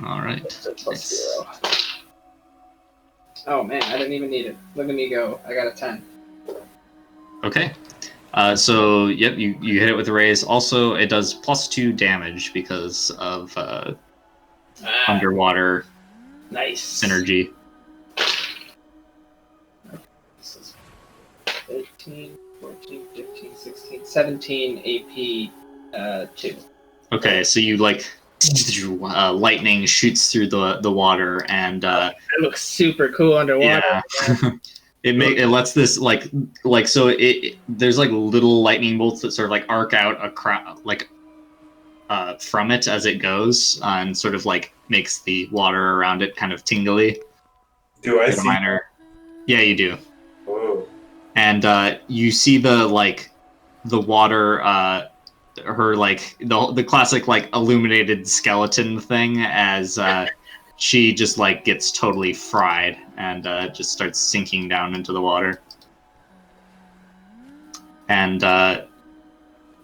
All right. Plus 0. Oh man, I didn't even need it. Look at me go. I got a 10. Okay. So, yep, you hit it with a raise. Also, it does +2 damage because of underwater Nice. synergy. This is 13, 14, 15, 16, 17 AP 2. Okay, so you lightning shoots through the water, and it looks super cool underwater. Yeah. it lets this so it there's like little lightning bolts that sort of like arc out from it as it goes, and sort of like makes the water around it kind of tingly. Do I see? Yeah, you do. Whoa. And you see the water, her the classic illuminated skeleton thing as she just gets totally fried and just starts sinking down into the water. And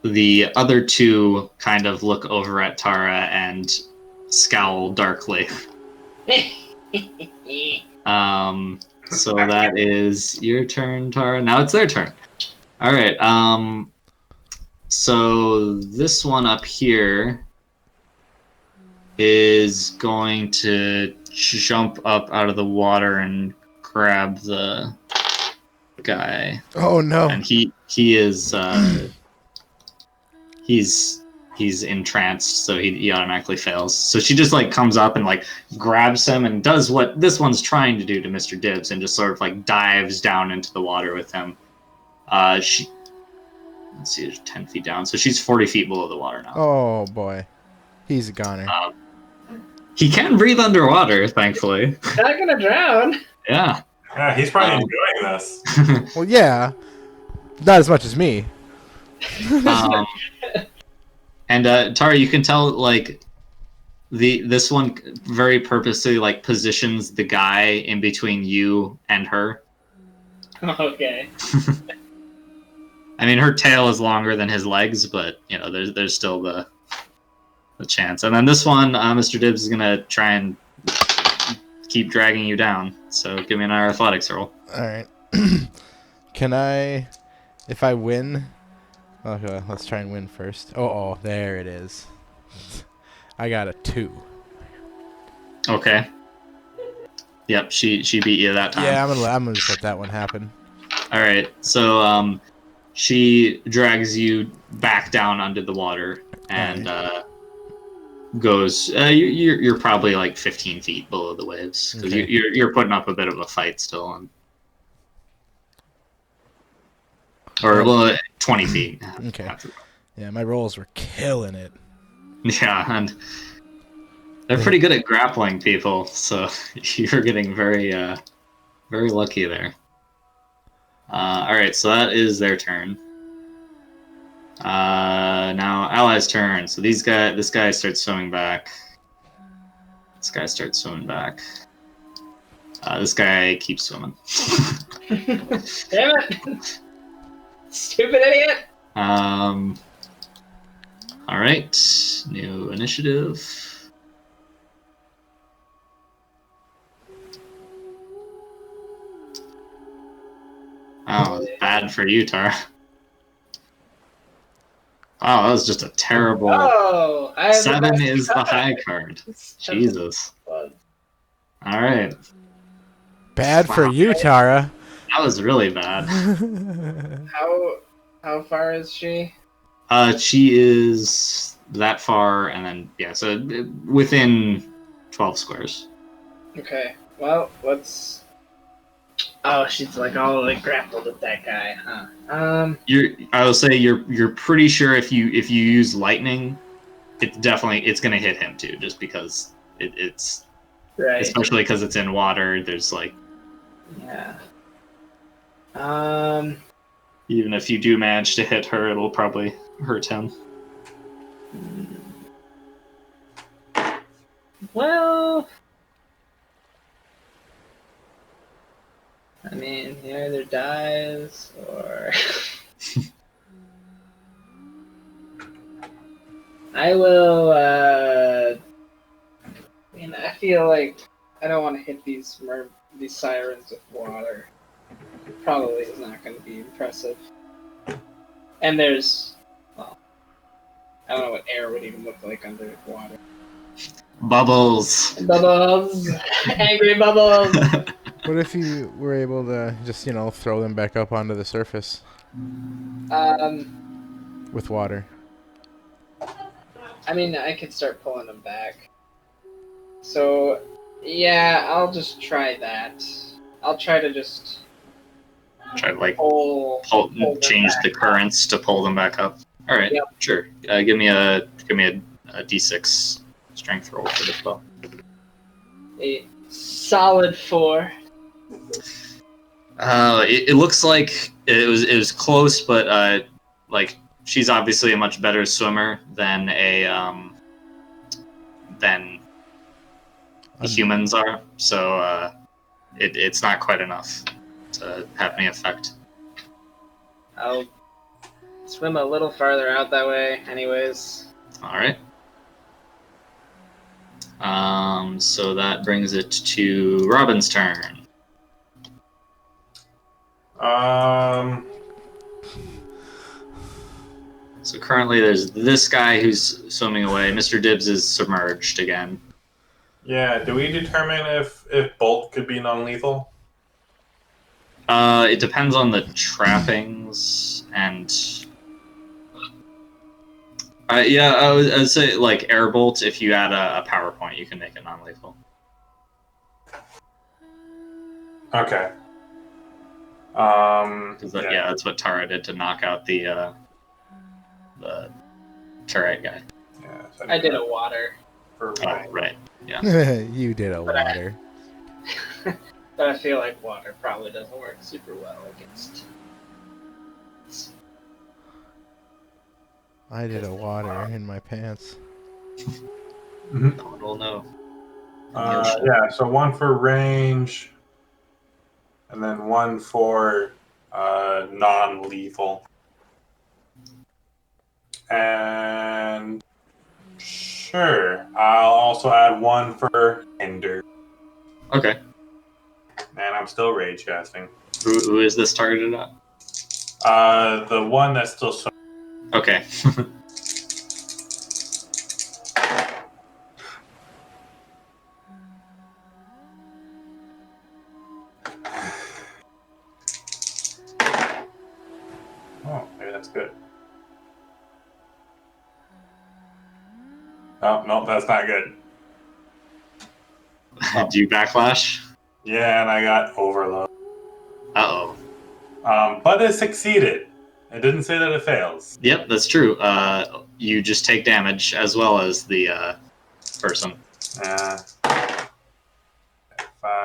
the other two kind of look over at Tara and scowl darkly. So that is your turn, Tara. Now it's their turn. All right. So this one up here is going to jump up out of the water and grab the guy. Oh no! And he is he's entranced, so he automatically fails. So she just comes up and grabs him and does what this one's trying to do to Mr. Dibbs, and just sort of dives down into the water with him. She, let's see, 10 feet down, so she's 40 feet below the water now. Oh boy, he's a goner. He can breathe underwater, thankfully. Not gonna drown. Yeah. Yeah, he's probably enjoying this. Well, yeah, not as much as me. And Tara, you can tell this one very purposely positions the guy in between you and her. Okay. I mean, her tail is longer than his legs, but there's still the chance. And then this one, Mr. Dibbs is gonna try and keep dragging you down. So give me another athletics roll. All right. Can I, if I win? Okay, let's try and win first. Oh, there it is. I got a 2. Okay. Yep, she beat you that time. Yeah, I'm gonna just let that one happen. All right, so she drags you back down under the water and goes. You're probably 15 feet below the waves because you're putting up a bit of a fight still. Or 20 feet. Okay. Yeah, my rolls were killing it. Yeah, and they're pretty good at grappling people, so you're getting very, very lucky there. All right, so that is their turn. Now Ally's turn. So this guy starts swimming back. This guy starts swimming back. This guy keeps swimming. Damn it! Stupid idiot! All right, new initiative. Oh, bad for you, Tara. Oh, that was just a terrible. Oh, 7 is the high card. Jesus. All right. Bad for you, Tara. That was really bad. How far is she? She is that far, and then so within 12 squares. Okay. Well, let's. Oh, she's all grappled with that guy, huh? I will say you're pretty sure if you use lightning, it's gonna hit him too, just because it's right. Especially because it's in water. There's yeah. Even if you do manage to hit her, it'll probably hurt him. Well, I mean, he either dies or I will mean, I feel like I don't want to hit these sirens with water. Probably is not going to be impressive. And there's, well, I don't know what air would even look like under water. Bubbles. Bubbles, angry bubbles. What if you were able to just, throw them back up onto the surface with water? I mean, I could start pulling them back. So, yeah, I'll just try that. I'll try to just Try to like pull change them the back currents to pull them back up. All right, Yep. sure. Give me a d6 strength roll for this spell. A solid 4. It looks like it was close, but like she's obviously a much better swimmer than than the humans are. So it's not quite enough to have any effect. I'll swim a little farther out that way, anyways. All right. So that brings it to Robin's turn. So currently there's this guy who's swimming away. Mr. Dibbs is submerged again. Yeah, do we determine if Bolt could be non-lethal? It depends on the trappings and... yeah, I would say like Airbolt, if you add a power point, you can make it non-lethal. Okay. Yeah, that's what Tara did to knock out the turret guy. Yeah, so I did a water. For Oh, right. Yeah. You did a water. But I feel like water probably doesn't work super well against... I did a water in my pants. No one will know. Yeah, so 1 for range, and then 1 for non-lethal. And sure, I'll also add 1 for hinder. Okay. And I'm still rage casting. Who is this targeted at? The one that's still... Okay. Oh, maybe that's good. Oh, no, that's not good. Do you backlash? Yeah, and I got overload. Uh-oh. But it succeeded. It didn't say that it fails. Yep, that's true. You just take damage as well as the person. 5.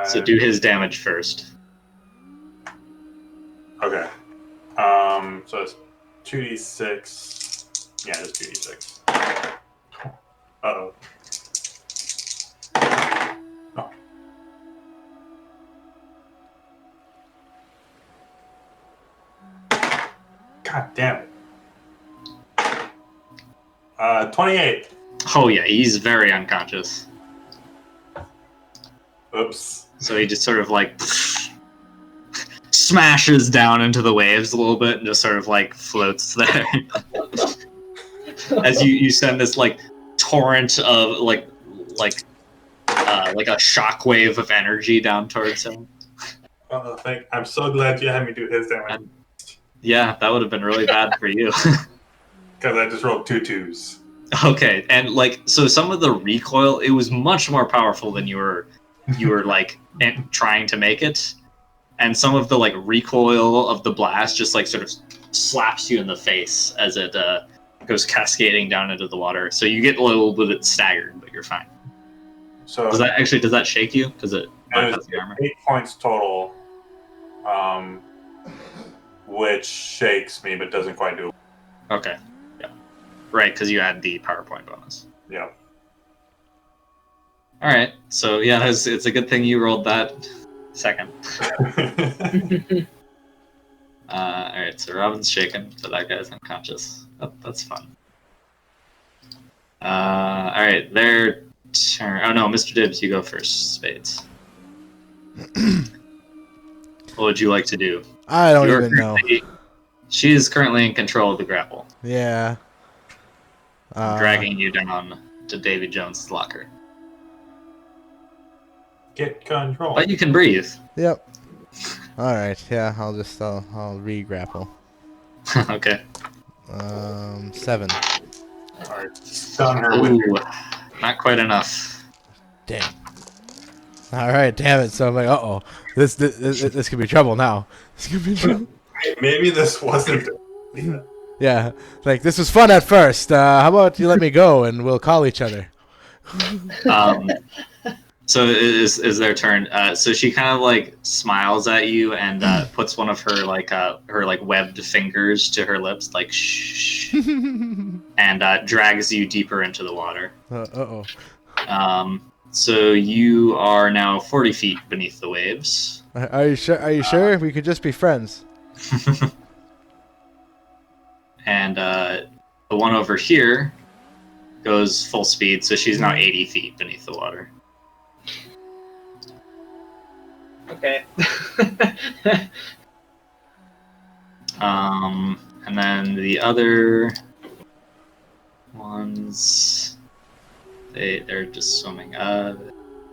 So do his damage first. Okay. So it's 2d6. Yeah, just 2d6. Uh-oh. Oh. God damn it. 28. Oh yeah, he's very unconscious. Oops. So he just sort of like smashes down into the waves a little bit and just sort of like floats there. As you send this like torrent of like a shockwave of energy down towards him. Oh, I'm so glad you had me do his damage. Yeah, that would have been really bad for you. Because I just rolled 2 2s. Okay, and like so some of the recoil, it was much more powerful than you were like trying to make it. And some of the like recoil of the blast just like sort of slaps you in the face as it goes cascading down into the water. So you get a little bit staggered, but you're fine. So Does that shake you? Because it there's 8 points total, which shakes me but doesn't quite do it. Okay. Yeah. Right, because you had the PowerPoint bonus. Yeah. All right. So yeah, it's a good thing you rolled that second. All right. So Robin's shaken, but that guy's unconscious. That's fun. All right. turn. Oh no, Mr. Dibbs, you go first. Spades. What would you like to do? I don't You are even know. She is currently in control of the grapple, Yeah. dragging you down to Davy Jones' locker. Get control. But you can breathe. Yep. All right. Yeah. I'll re-grapple. Okay. 7. Alright, stun her with Ooh, not quite enough. Damn. All right. Damn it. So I'm like, uh-oh. This could be trouble now. This could be trouble. Maybe this wasn't. Yeah. Like, this was fun at first. How about you let me go and we'll call each other? So it is their turn. So she kind of like smiles at you and puts one of her webbed fingers to her lips, like shh, and drags you deeper into the water. Uh-oh. So you are now 40 feet beneath the waves. Are you sure? Are you sure? We could just be friends. And the one over here goes full speed, so she's now 80 feet beneath the water. Okay. And then the other ones, they're just swimming.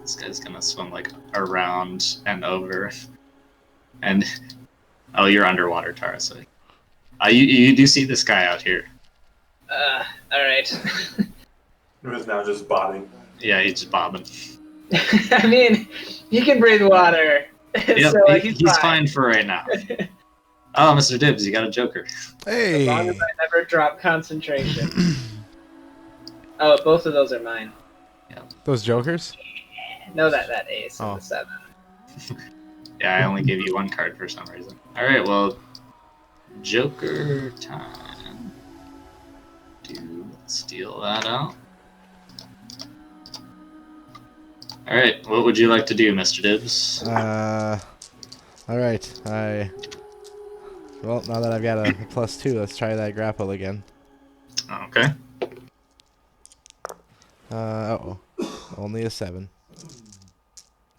This guy's gonna swim like around and over, and oh, you're underwater, Tara. So, you do see this guy out here. All right. It was now just botting. Yeah, he's just bobbing. I mean, he can breathe water. Yep, So, he's fine for right now. Oh, Mr. Dibbs, you got a joker. As long Hey. as I never drop concentration. Oh, both of those are mine. Those jokers? No, that ace Oh. and the 7. Yeah, I only gave you one card for some reason. All right, well, joker time. Let's deal that out. All right, what would you like to do, Mr. Dibbs? All right. Well, now that I've got a +2, let's try that grapple again. Okay. Uh-oh. Only a 7.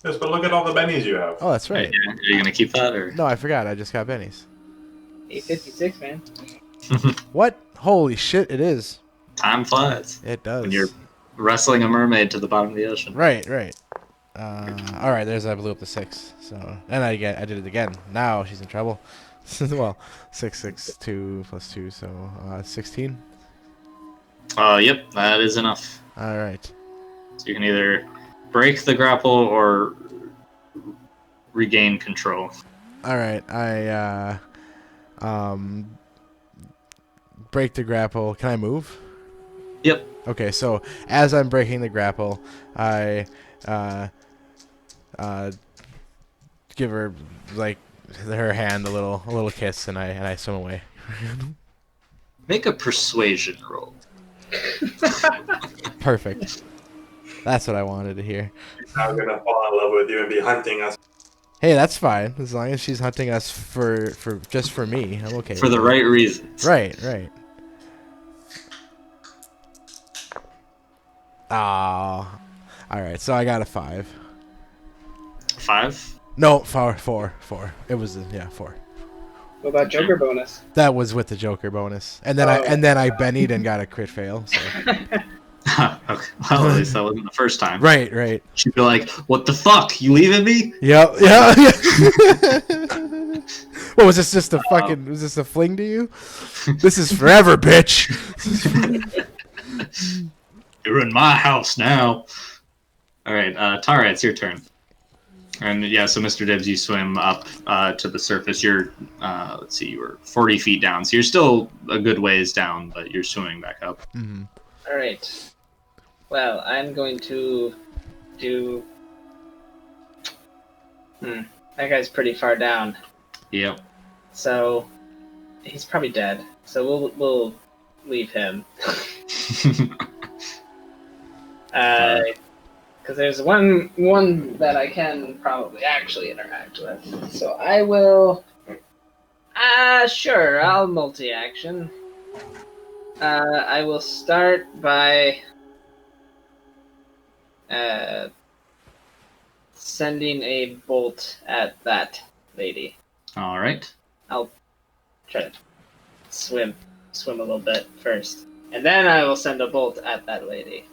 Yes, but look at all the bennies you have. Oh, that's right. Are you gonna keep that or? No, I forgot. I just got bennies. 856, man. What? Holy shit, it is. Time flies It does. when you're wrestling a mermaid to the bottom of the ocean. Right. All right, there's I blew up the 6. So, and I did it again. Now she's in trouble. Well, 6, 6, 2 + 2, so 16. Yep, that is enough. All right. So you can either break the grapple or regain control. All right. I break the grapple. Can I move? Yep. Okay, so as I'm breaking the grapple, I give her like her hand a little kiss, and I swim away. Make a persuasion roll. Perfect. That's what I wanted to hear. She's now gonna fall in love with you and be hunting us. Hey, that's fine as long as she's hunting us for just for me. I'm okay. For with the it. right reasons. Right. All right. So I got a 5. 5? No, 4. It was 4. What about Joker bonus? That was with the Joker bonus, and then I bennied and got a crit fail. So. Okay. Well, at least that wasn't the first time. Right. She'd be like, "What the fuck? You leaving me?" Yeah. What was this? Just a fucking? Was this a fling to you? This is forever, bitch. You're in my house now. All right, Tara, it's your turn. And yeah, so Mr. Dibbs, you swim up to the surface. You're, let's see, you were 40 feet down, so you're still a good ways down, but you're swimming back up. Mm-hmm. All right. Well, I'm going to do. That guy's pretty far down, Yep. so he's probably dead. So we'll leave him. Because there's one that I can probably actually interact with. So I will. Sure, I'll multi-action. I will start by sending a bolt at that lady. All right. I'll try to swim a little bit first, and then I will send a bolt at that lady.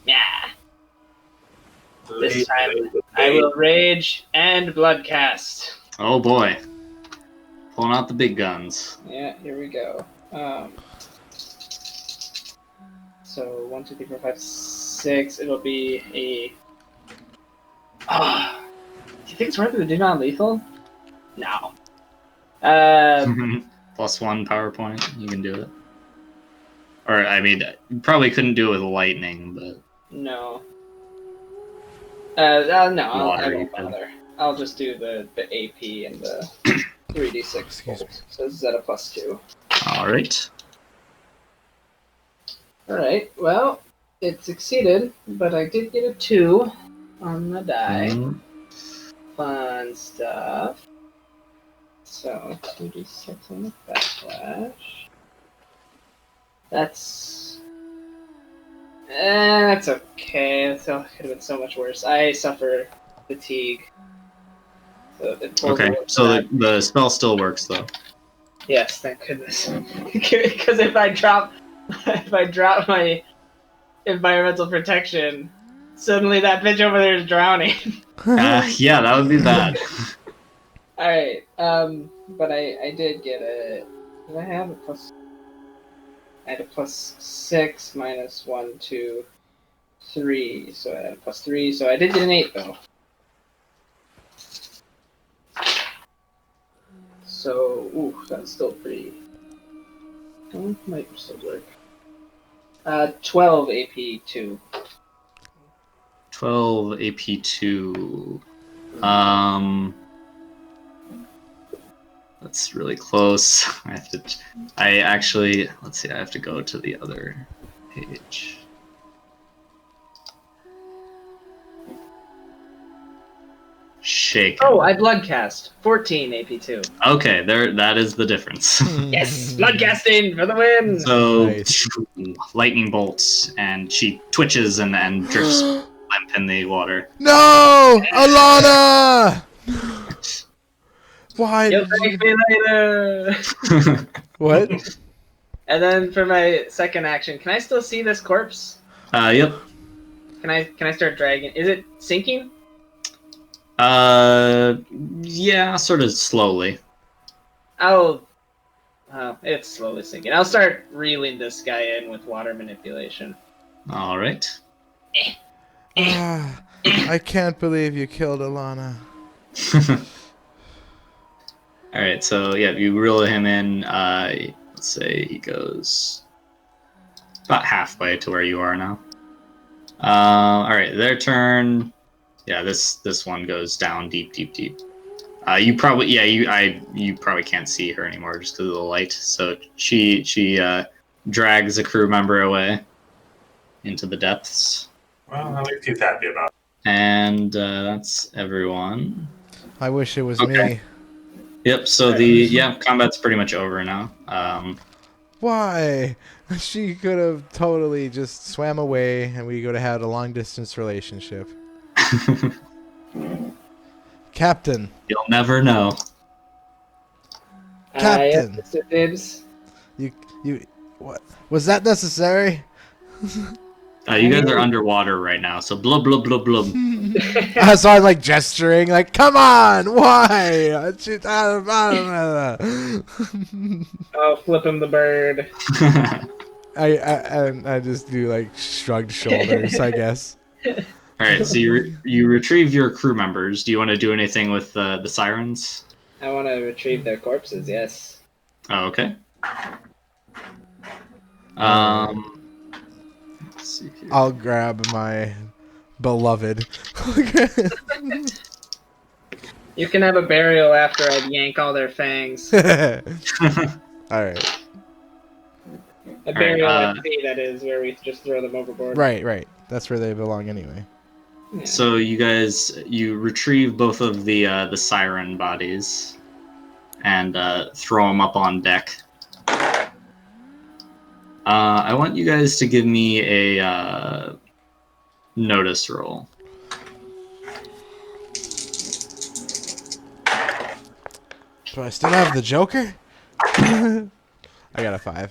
Yeah. This time I will rage and blood cast. Oh boy. Pulling out the big guns. Yeah, here we go. So 1, 2, 3, 4, 5, 6. It'll be a. Do you think it's worth it to do non-lethal? No. +1 PowerPoint. You can do it. Or I mean, you probably couldn't do it with lightning, but No. No, I Water, won't bother. I'll just do the AP and the 3d6 bolts. So this is at a +2. all right. Alright, well, it succeeded, but I did get a 2 on the die. Mhm. Fun stuff. So 2d6 on the backlash. That's okay. That could have been so much worse. I suffer fatigue. So it pulls Okay, away so back. the spell still works though. Yes, thank goodness. Because if I drop my environmental protection, suddenly that bitch over there is drowning. Yeah, that would be bad. All right, but I did get a. Did I have a plus? I had a +6 minus 1, 2, 3, so I had a +3. So I did get an 8 though. So that's still pretty. Might still work. 12 AP 2. 12 AP2. That's really close. Let's see, I have to go to the other page. Shake. Oh, I blood cast 14 AP 2. Okay, that is the difference. Yes, blood casting for the win. So Nice. lightning bolts, and she twitches and drifts limp in the water. No, Alana! Why? You'll Did thank you... me later. What? And then for my second action, can I still see this corpse? Yep. Can I start dragging? Is it sinking? Yeah, sort of slowly. It's slowly sinking. I'll start reeling this guy in with water manipulation. All right. I can't believe you killed Alana. All right, so yeah, you reel him in. Let's say he goes about halfway to where you are now. All right, their turn. Yeah, this one goes down deep. You probably you probably can't see her anymore just because of the light. So she drags a crew member away into the depths. Well, at least he's happy about it. And that's everyone. I wish it was Okay. me. Yep. So combat's pretty much over now. Why? She could have totally just swam away and we could have had a long distance relationship. Captain. You'll never know. Captain. Yes, Mr. Bibbs. You what? Was that necessary? You guys are underwater right now, so blub blub blub blub. So I'm like gesturing, like, come on, why? Oh, flip him the bird. I just do like shrugged shoulders, I guess. All right, so you retrieve your crew members. Do you want to do anything with the sirens? I want to retrieve their corpses. Yes. Oh, okay. Let's see here. I'll grab my beloved. You can have a burial after I yank all their fangs. All right. A burial Alright, at sea, that is, where we just throw them overboard. Right. That's where they belong anyway. Yeah. So you retrieve both of the siren bodies and throw them up on deck. I want you guys to give me a notice roll. Do I still have the Joker? I got a 5.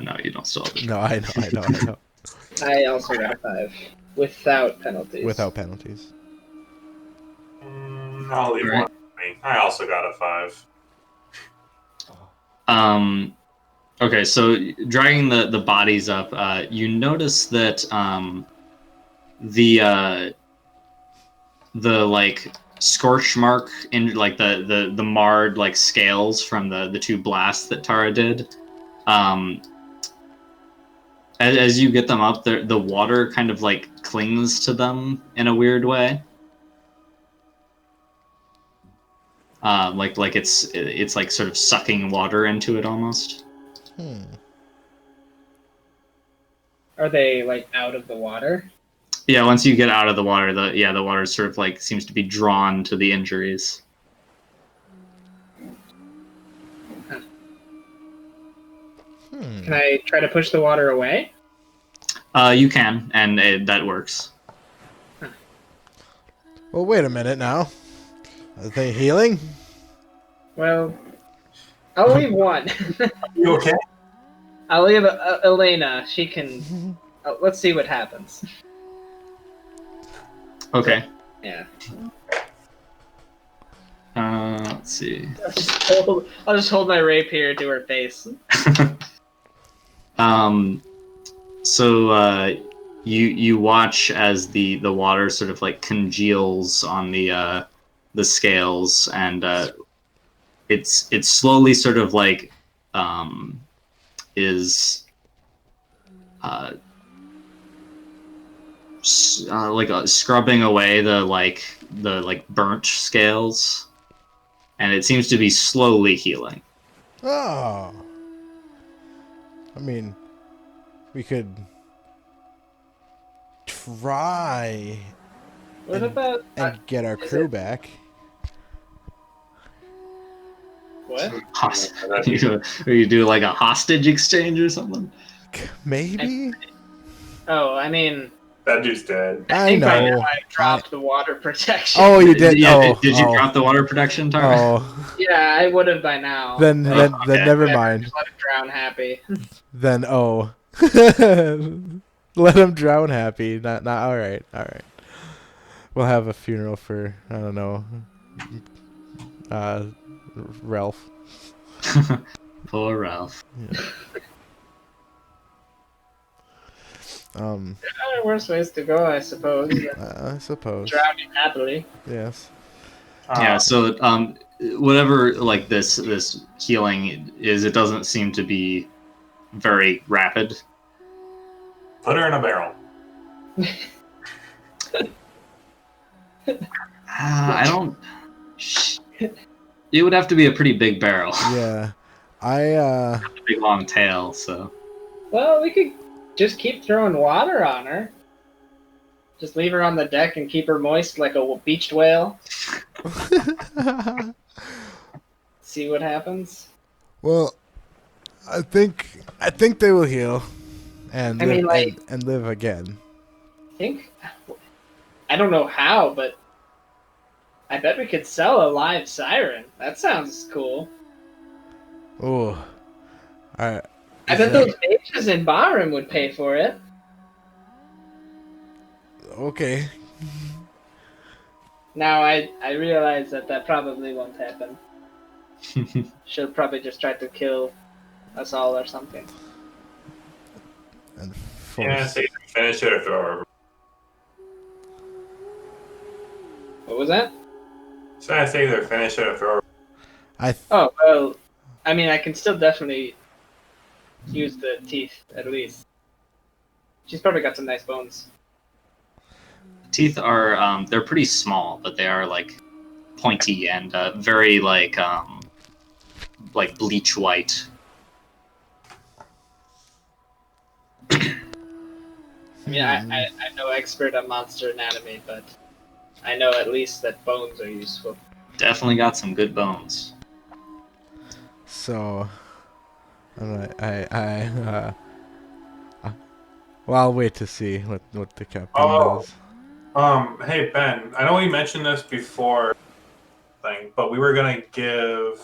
No, you don't still have it. No, I know. I also got a 5 without penalties. Without penalties. I'll leave Right. one for me. I also got a 5. Okay, so dragging the bodies up, you notice that the like scorch mark in like the marred like scales from the 2 blasts that Tara did. As you get them up, the water kind of like clings to them in a weird way. Like it's like sort of sucking water into it almost. Are they like out of the water? Yeah, once you get out of the water, the water sort of like seems to be drawn to the injuries. Can I try to push the water away? You can, and that works. Well, wait a minute now. Are they healing? Well, I'll leave one. You okay? I'll leave Elena. She can. Let's see what happens. Okay. Yeah. Let's see. I'll just hold my rapier to her face. So you watch as the water sort of like congeals on the scales, and it's slowly sort of like is scrubbing away the burnt scales, and it seems to be slowly healing. Oh. I mean, we could try What about and get our crew back. what? You do like a hostage exchange or something? Maybe? Oh, I mean, That dude's dead. I think by now know. I dropped the water protection. Oh, you did? Yeah, Oh, did you oh, drop the water protection, Tara? Oh, Yeah, I would have by now. then okay. never Whatever, mind. just let it drown happy. Then let him drown happy. Not all right. We'll have a funeral for I don't know, Ralph. Poor Ralph. Yeah. There are worse ways to go, I suppose. I suppose. Drowning happily. Yes. Yeah, so whatever like this healing is, it doesn't seem to be very rapid. Put her in a barrel. I don't. It would have to be a pretty big barrel, Yeah. a big long tail. So Well, we could just keep throwing water on her. Just leave her on the deck and keep her moist like a beached whale. See what happens. Well, I think they will heal, and I live, mean, like- and live again. I don't know how, but I bet we could sell a live siren. That sounds cool. Oh. I I bet those mages in Bahram would pay for it. Okay. Now I realize that probably won't happen. She'll probably just try to kill us all or something. And Yeah, so either finish it or throw her. What was that? So I say either finish it or throw her. Oh, well, I mean, I can still definitely use the teeth, at least. She's probably got some nice bones. teeth are they're pretty small, but they are like pointy and very like bleach white. I mean, I'm no expert on monster anatomy, but I know at least that bones are useful. Definitely got some good bones. So, Well, I'll wait to see what the captain Oh, does. hey Ben, I know we mentioned this before, but we were gonna give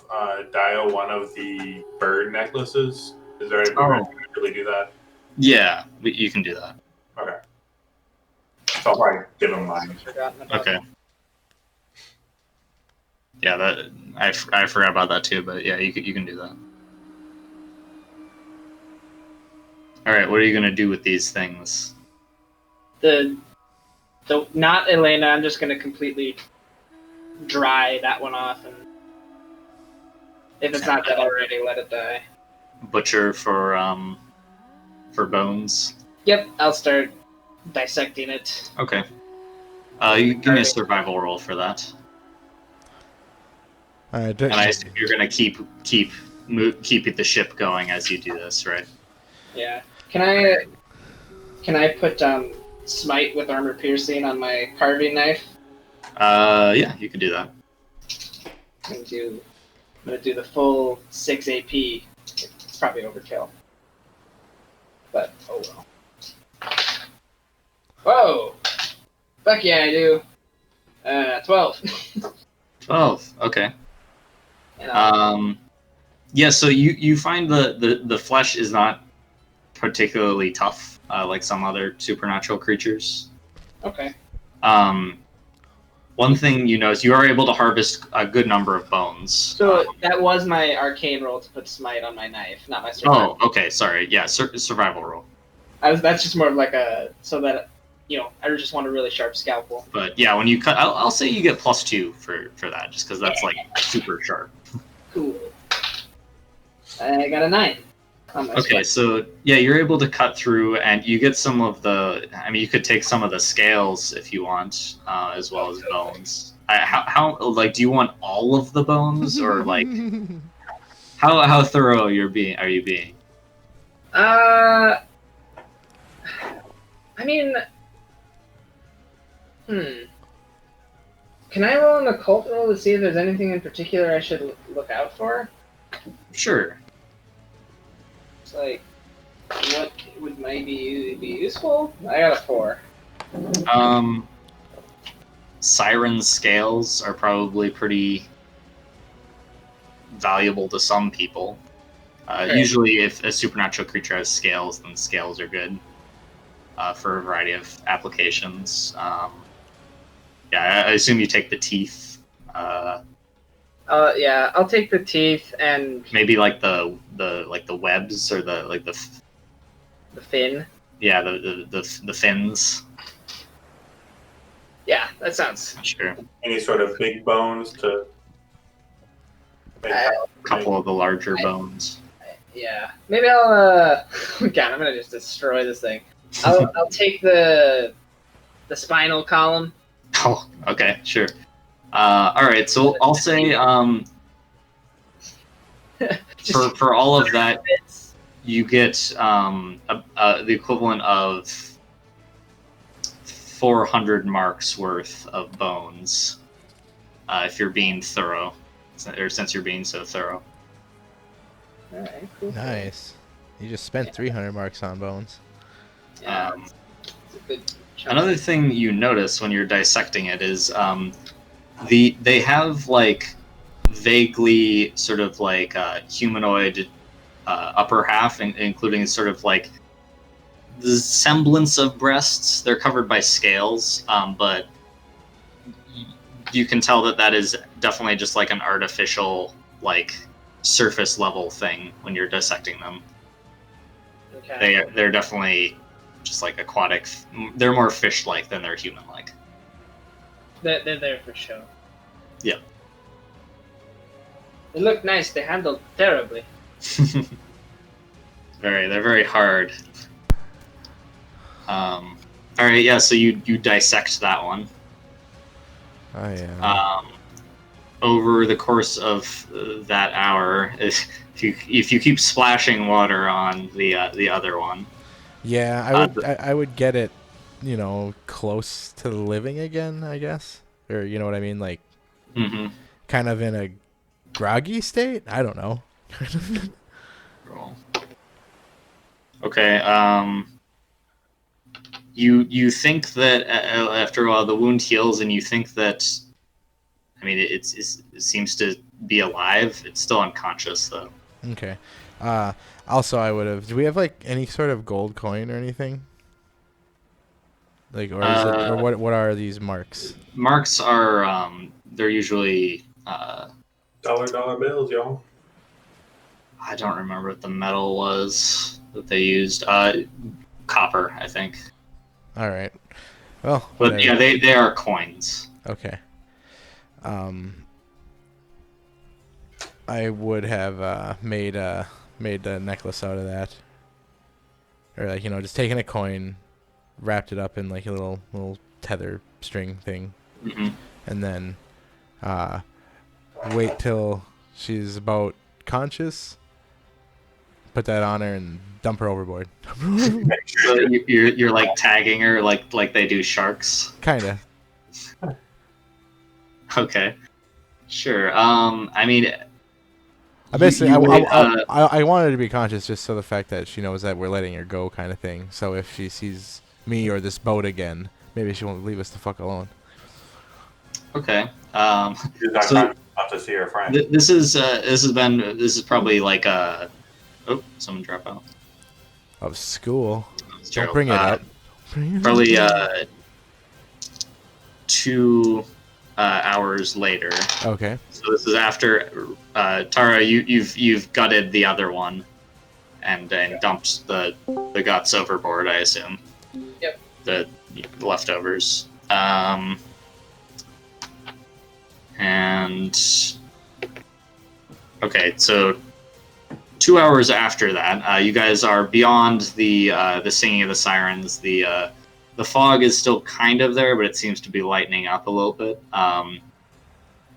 Dio one of the bird necklaces. Is there any way we Oh, can really do that? yeah, you can do that. Okay, so I'll probably give him mine. Forgotten about Okay. Yeah, that I forgot about that too, but yeah, you can do that. All right, what are you gonna do with these things? the not Elena. I'm just gonna completely dry that one off, and if it's not dead already, let it die. Butcher for bones. Yep, I'll start dissecting it. Okay. You give me a survival roll for that, All right. and I assume you're gonna keep the ship going as you do this, right? Yeah. Can I put smite with armor piercing on my carving knife? Yeah, you can do that. I'm gonna do the full 6 AP. It's probably overkill. But oh well. Whoa! Fuck yeah, I do. 12. 12. Okay. And, Yeah. So you find the flesh is not particularly tough, like some other supernatural creatures. okay. One thing you notice, you are able to harvest a good number of bones. So that was my arcane roll to put smite on my knife, not my survival. Oh, okay. Sorry. Yeah, survival roll. That's just more of like so that I just want a really sharp scalpel. But yeah, when you cut, I'll say you get +2 for that, just because that's like super sharp. Cool. I got a 9. On my Okay, smite. so yeah, you're able to cut through, and you get some of the. I mean, you could take some of the scales if you want, as well as bones. How like do you want all of the bones, or like how thorough are you being? I mean, Can I roll an occult roll to see if there's anything in particular I should look out for? Sure. It's like, what would maybe be useful? I got a 4. Siren scales are probably pretty valuable to some people. Okay. Usually, if a supernatural creature has scales, then scales are good for a variety of applications. Yeah, I assume you take the teeth. Yeah, I'll take the teeth and Maybe like the webs or the fin. yeah the fins. Yeah, that sounds. Sure. Any sort of big bones to make I- A couple of the larger bones. Yeah, maybe I'll. God, I'm gonna just destroy this thing. I'll take the spinal column. Oh, okay, sure. All right, so I'll say Just for all of that, bits. you get the equivalent of 400 marks worth of bones if you're being thorough, or since you're being so thorough. All right, cool. Nice. You just spent 300 marks on bones. Yeah, it's a good chunk. Another thing you notice when you're dissecting it is they have like vaguely sort of like humanoid upper half, including sort of like the semblance of breasts. They're covered by scales, but you can tell that is definitely just like an artificial like surface level thing when you're dissecting them. Okay. They're definitely just like aquatic. They're more fish-like than they're human-like. They're there for show. Yeah. They look nice. They handle terribly. They're very hard. All right, yeah. So you dissect that one. Oh yeah. Over the course of that hour, if you keep splashing water on the other one, Yeah, I would get it, close to living again, I guess. Or you know what I mean, like kind of in a groggy state. I don't know. Roll. Okay. you think that after a while the wound heals, and you think that, I mean, it seems to be alive. It's still unconscious though. Okay. Also, I would have. Do we have like any sort of gold coin or anything? Like, or is it, or what are these marks? Marks are they're usually dollar bills, y'all. I don't remember what the metal was that they used. Copper, I think. All right. Well, but whatever. yeah, they are coins. Okay. I would have made a necklace out of that, or like, you know, just taking a coin, wrapped it up in like a little tether string thing, and then wait till she's about conscious, put that on her and dump her overboard. So you're like tagging her like they do sharks. Kinda. Okay. Sure. I mean, I basically I want her to be conscious, just so the fact that she knows that we're letting her go, kind of thing. So if she sees me or this boat again, maybe she won't leave us the fuck alone. Okay. She's not so to see her friend. This is probably like oh, someone dropped out of school. Don't bring it up. Probably 2 hours later. Okay. So this is after Tara, you've gutted the other one, and dumped the guts overboard, I assume. Yep. The leftovers. And okay, so 2 hours after that, you guys are beyond the singing of the sirens. The fog is still kind of there, but it seems to be lightening up a little bit.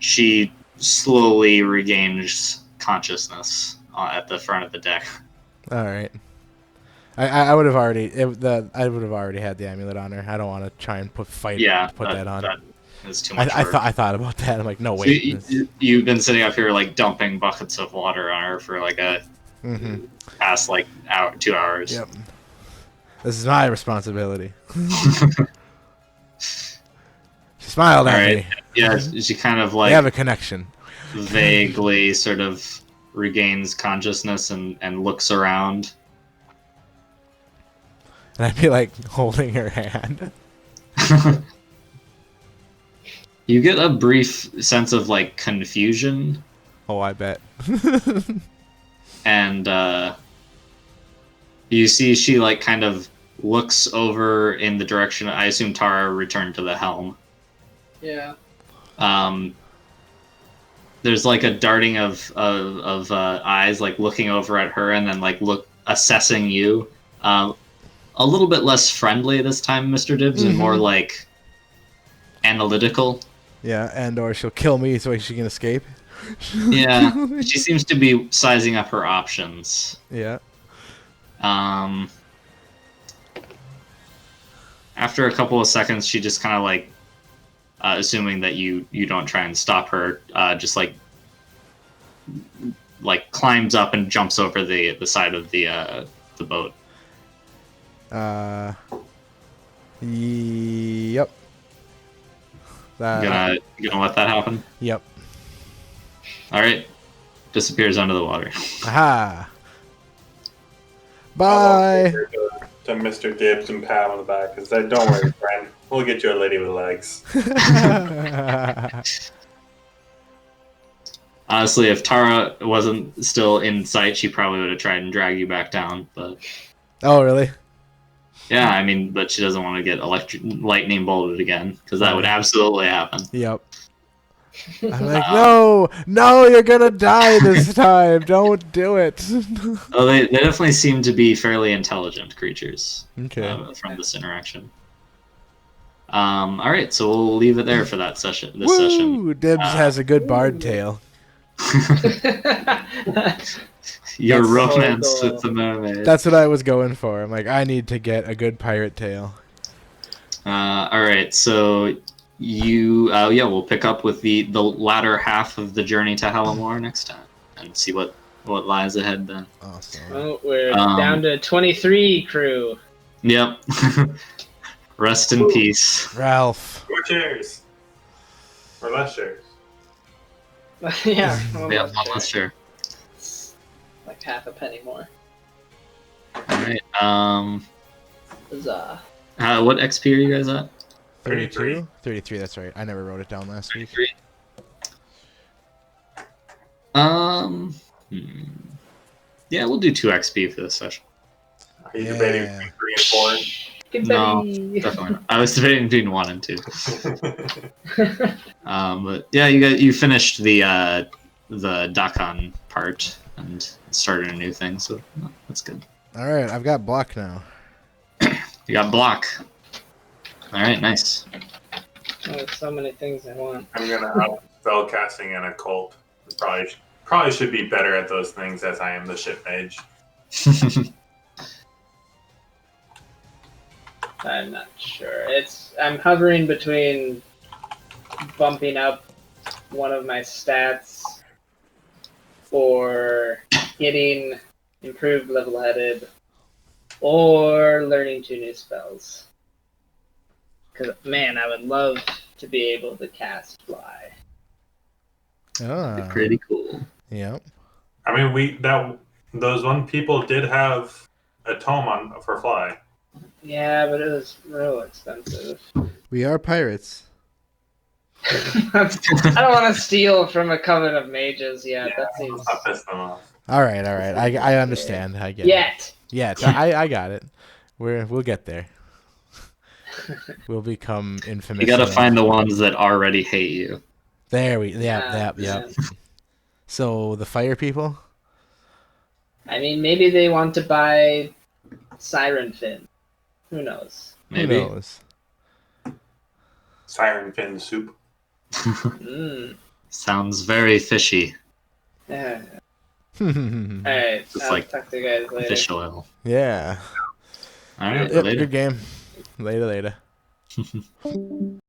She slowly regains consciousness at the front of the deck. All right. I would have already I would have already had the amulet on her. I don't want to try and put that on. That is too much work. I thought about that. I'm like, no, wait. So you've been sitting up here like dumping buckets of water on her for like a past like 2 hours. Yep. This is my responsibility. She smiled at me. Yeah, she kind of like... We have a connection. Vaguely sort of regains consciousness and looks around. And I'd be like holding her hand. You get a brief sense of like confusion. Oh, I bet. And you see she like kind of looks over in the direction, I assume Tara returned to the helm. Yeah. There's like a darting of eyes like looking over at her and then like assessing you. A little bit less friendly this time, Mr. Dibbs, and more like analytical. Yeah, and or she'll kill me so she can escape. Yeah, she seems to be sizing up her options. Yeah. After a couple of seconds, she just kind of like, assuming that you don't try and stop her, just like climbs up and jumps over the side of the boat. Yep. Gonna let that happen? Yep. All right. Disappears under the water. Aha. Bye. To Mr. Gibbs and pat on the back and said, "Don't worry, friend. We'll get you a lady with legs." Honestly, if Tara wasn't still in sight, she probably would have tried and drag you back down. But oh, really? Yeah, I mean, but she doesn't want to get lightning bolted again, because that would absolutely happen. Yep. I'm like, no, you're gonna die this time. Don't do it. Oh, they definitely seem to be fairly intelligent creatures. Okay. From this interaction. All right, so we'll leave it there for that session. Session. Dibs has a good bard tale. Your romance with the mermaid. That's what I was going for. I'm like, I need to get a good pirate tale. All right, so we'll pick up with the latter half of the journey to Hellamore next time and see what lies ahead then. Awesome. Well, we're down to 23 crew. Yep. Rest in peace. Ralph. More chairs. Or less chairs. Yeah, Yeah, one less share. Like half a penny more. Alright, Huzzah. what XP are you guys at? 32? 33, that's right. I never wrote it down last week. 33. Yeah, we'll do 2 XP for this session. Are you debating between 3 and 4? No, definitely not. I was debating between 1 and 2. But yeah, you finished the Dakan part and started a new thing, so that's good. All right, I've got block now. You got block. All right, nice. Oh, there's so many things I want. I'm gonna have spell casting and occult. Probably should be better at those things as I am the ship mage. I'm not sure. I'm hovering between bumping up one of my stats or getting improved level-headed or learning 2 new spells. Because, man, I would love to be able to cast fly. Pretty cool. Yep. I mean, those one people did have a tome for fly. Yeah, but it was real expensive. We are pirates. I don't want to steal from a coven of mages yet. Yeah, That seems... I'll piss them off. All right. I understand. I get Yet! it. Yet. I got it. We'll get there. We'll become infamous. You gotta find the ones that already hate you. There we. Yep. So the fire people. I mean, maybe they want to buy Siren Fin. Who knows? Maybe. Who knows? Siren fin soup. Sounds very fishy. Yeah. Alright, It's I'll like talk to you guys later. fish oil. Yeah. All right, Yep, later. good game. Later.